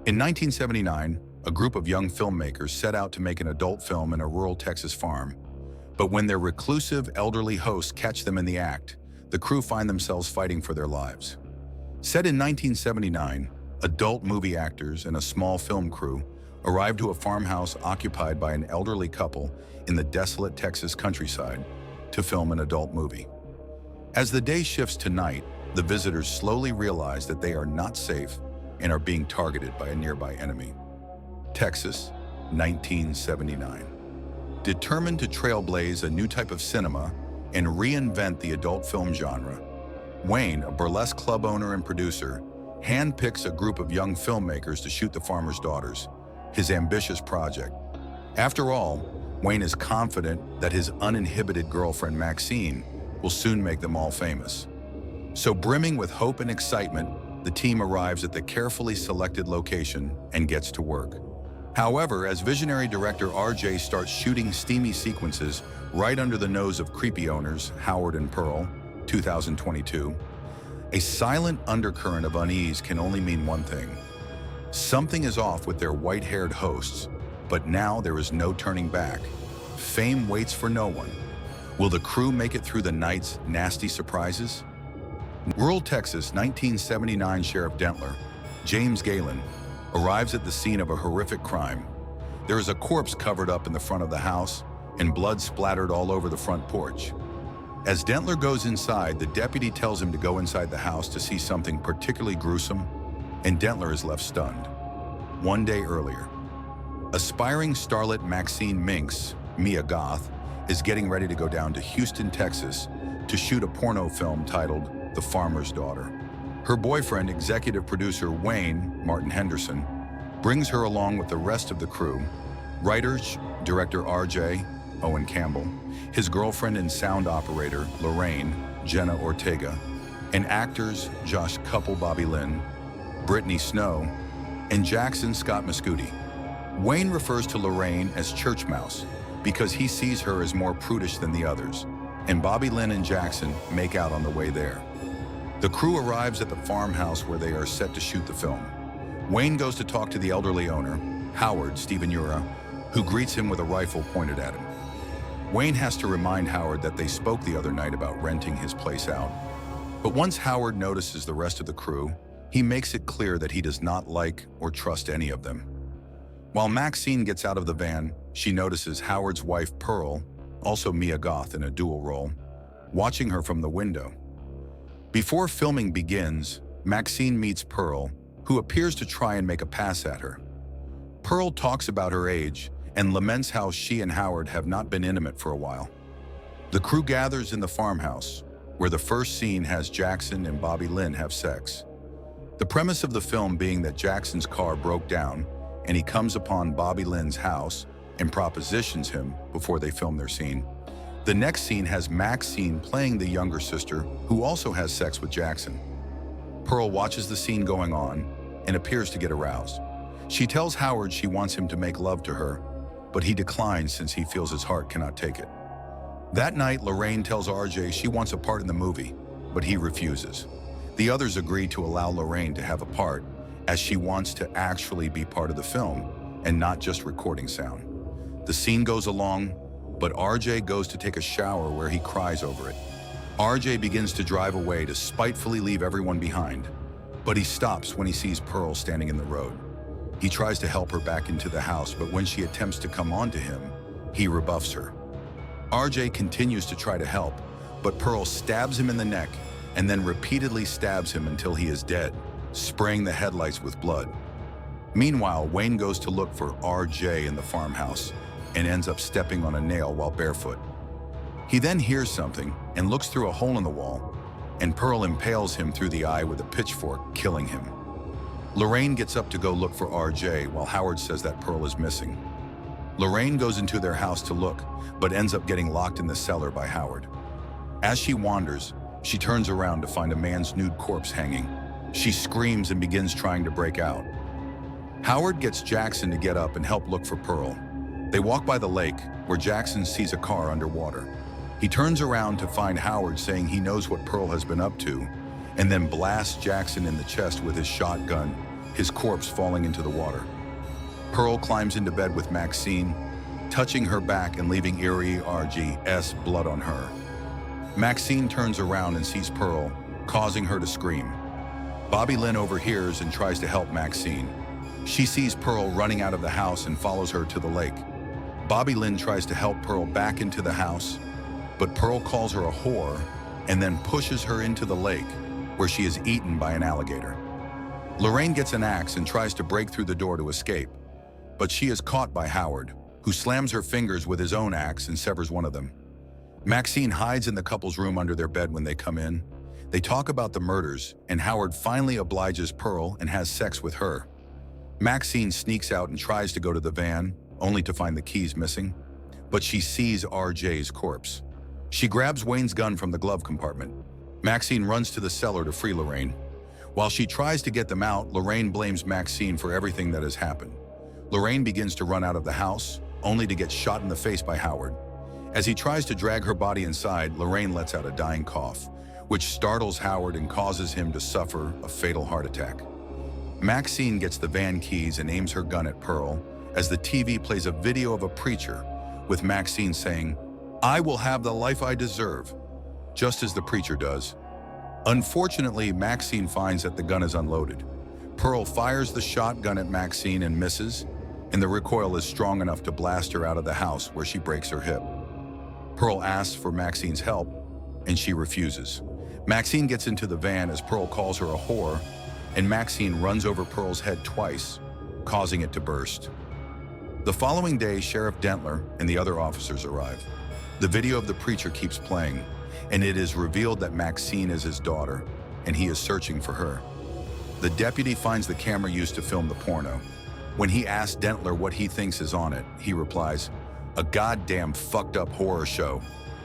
In 1979, a group of young filmmakers set out to make an adult film in a rural Texas farm. But when their reclusive, elderly hosts catch them in the act, the crew find themselves fighting for their lives. Set in 1979, adult movie actors and a small film crew arrive to a farmhouse occupied by an elderly couple in the desolate Texas countryside to film an adult movie. As the day shifts to night, the visitors slowly realize that they are not safe and are being targeted by a nearby enemy. Texas, 1979. Determined to trailblaze a new type of cinema and reinvent the adult film genre, Wayne, a burlesque club owner and producer, handpicks a group of young filmmakers to shoot The Farmer's Daughters, his ambitious project. After all, Wayne is confident that his uninhibited girlfriend Maxine will soon make them all famous. So brimming with hope and excitement, the team arrives at the carefully selected location and gets to work. However, as visionary director RJ starts shooting steamy sequences right under the nose of creepy owners Howard and Pearl, 2022, a silent undercurrent of unease can only mean one thing. Something is off with their white-haired hosts, but now there is no turning back. Fame waits for no one. Will the crew make it through the night's nasty surprises? Rural Texas, 1979 Sheriff Dentler, James Galen, arrives at the scene of a horrific crime. There is a corpse covered up in the front of the house and blood splattered all over the front porch. As Dentler goes inside, the deputy tells him to go inside the house to see something particularly gruesome, and Dentler is left stunned. One day earlier, aspiring starlet Maxine Minks, Mia Goth, is getting ready to go down to Houston, Texas to shoot a porno film titled The Farmer's Daughter. Her boyfriend, executive producer Wayne, Martin Henderson, brings her along with the rest of the crew, writers, director RJ, Owen Campbell, his girlfriend and sound operator, Lorraine, Jenna Ortega, and actors Josh Couple Bobby Lynn, Brittany Snow, and Jackson Scott Muscudi. Wayne refers to Lorraine as Church Mouse because he sees her as more prudish than the others, and Bobby Lynn and Jackson make out on the way there. The crew arrives at the farmhouse where they are set to shoot the film. Wayne goes to talk to the elderly owner, Howard Stephen Ura, who greets him with a rifle pointed at him. Wayne has to remind Howard that they spoke the other night about renting his place out. But once Howard notices the rest of the crew, he makes it clear that he does not like or trust any of them. While Maxine gets out of the van, she notices Howard's wife Pearl, also Mia Goth in a dual role, watching her from the window. Before filming begins, Maxine meets Pearl, who appears to try and make a pass at her. Pearl talks about her age and laments how she and Howard have not been intimate for a while. The crew gathers in the farmhouse, where the first scene has Jackson and Bobby Lynn have sex. The premise of the film being that Jackson's car broke down and he comes upon Bobby Lynn's house and propositions him before they film their scene. The next scene has Maxine playing the younger sister who also has sex with Jackson. Pearl watches the scene going on and appears to get aroused. She tells Howard she wants him to make love to her, but he declines since he feels his heart cannot take it. That night, Lorraine tells RJ she wants a part in the movie, but he refuses. The others agree to allow Lorraine to have a part, as she wants to actually be part of the film and not just recording sound. The scene goes along, but RJ goes to take a shower where he cries over it. RJ begins to drive away to spitefully leave everyone behind, but he stops when he sees Pearl standing in the road. He tries to help her back into the house, but when she attempts to come onto him, he rebuffs her. RJ continues to try to help, but Pearl stabs him in the neck and then repeatedly stabs him until he is dead, spraying the headlights with blood. Meanwhile, Wayne goes to look for RJ in the farmhouse and ends up stepping on a nail while barefoot. He then hears something and looks through a hole in the wall, and Pearl impales him through the eye with a pitchfork, killing him. Lorraine gets up to go look for RJ while Howard says that Pearl is missing. Lorraine goes into their house to look, but ends up getting locked in the cellar by Howard. As she wanders, she turns around to find a man's nude corpse hanging. She screams and begins trying to break out. Howard gets Jackson to get up and help look for Pearl. They walk by the lake, where Jackson sees a car underwater. He turns around to find Howard saying he knows what Pearl has been up to, and then blasts Jackson in the chest with his shotgun, his corpse falling into the water. Pearl climbs into bed with Maxine, touching her back and leaving eerie RG's blood on her. Maxine turns around and sees Pearl, causing her to scream. Bobby Lynn overhears and tries to help Maxine. She sees Pearl running out of the house and follows her to the lake. Bobby Lynn tries to help Pearl back into the house, but Pearl calls her a whore and then pushes her into the lake, where she is eaten by an alligator. Lorraine gets an axe and tries to break through the door to escape, but she is caught by Howard, who slams her fingers with his own axe and severs one of them. Maxine hides in the couple's room under their bed when they come in. They talk about the murders, and Howard finally obliges Pearl and has sex with her. Maxine sneaks out and tries to go to the van, only to find the keys missing, but she sees RJ's corpse. She grabs Wayne's gun from the glove compartment. Maxine runs to the cellar to free Lorraine. While she tries to get them out, Lorraine blames Maxine for everything that has happened. Lorraine begins to run out of the house, only to get shot in the face by Howard. As he tries to drag her body inside, Lorraine lets out a dying cough, which startles Howard and causes him to suffer a fatal heart attack. Maxine gets the van keys and aims her gun at Pearl as the TV plays a video of a preacher, with Maxine saying, "I will have the life I deserve," just as the preacher does. Unfortunately, Maxine finds that the gun is unloaded. Pearl fires the shotgun at Maxine and misses, and the recoil is strong enough to blast her out of the house, where she breaks her hip. Pearl asks for Maxine's help, and she refuses. Maxine gets into the van as Pearl calls her a whore, and Maxine runs over Pearl's head twice, causing it to burst. The following day, Sheriff Dentler and the other officers arrive. The video of the preacher keeps playing, and it is revealed that Maxine is his daughter, and he is searching for her. The deputy finds the camera used to film the porno. When he asks Dentler what he thinks is on it, he replies, "A goddamn fucked up horror show."